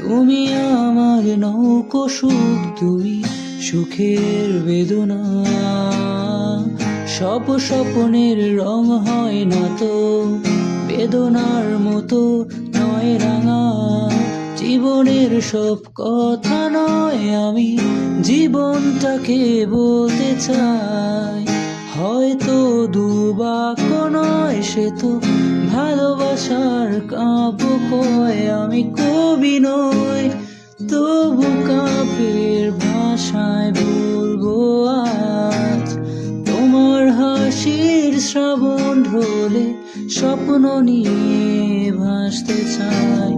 তুমি আমার নৌকো সুখ, তুই সুখের বেদনা। সব স্বপ্নের রং হয় না তো বেদনার মতো নয় রাঙা। জীবনের সব কথা নয়, আমি জীবনটাকে বলতে চাই। হয়তো দুবাক্য নয়, সে তো ভালোবাসার কাব্য কয়। আমি কবি নই, তবু কাব্যের ভাষায় বলবো আজ। তোমার হাসির শ্রাবণ ঢলে স্বপ্ন নিয়ে ভাসতে চাই।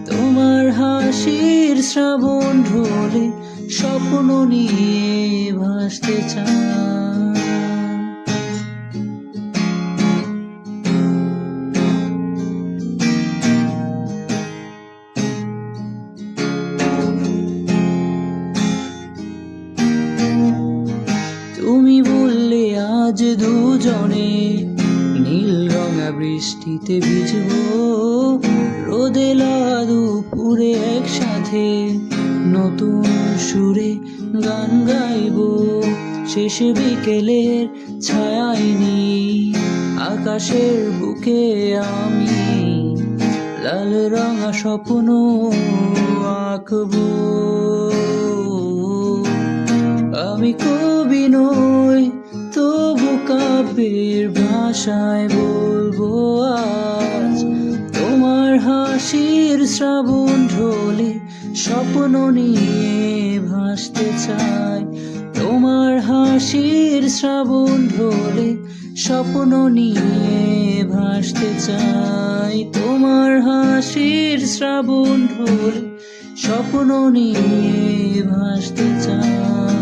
তোমার হাসির শ্রাবণ ঢলে স্বপ্ন নিয়ে ভাসতে চাই। তুমি বললে আজ দুজনে নীল রঙা বৃষ্টিতে ভিজবো, রোদেলা দুপুরে একসাথে নতুন সুরে গান গাইবো। শেষে বিকেলের ছায়ায় নি আকাশের বুকে আমি লাল রঙা স্বপ্ন আঁকবো। আমি কবি নই, তবু কাব্যের ভাষায় বলবো আজ। তোমার হাসির শ্রাবণ ঢলে স্বপ্ন নিয়ে ভাসতে চাই। তোমার হাসির শ্রাবণ ঢলে স্বপ্ন নিয়ে ভাসতে চাই। তোমার হাসির শ্রাবণ ঢলে স্বপ্ন নিয়ে ভাসতে চাই।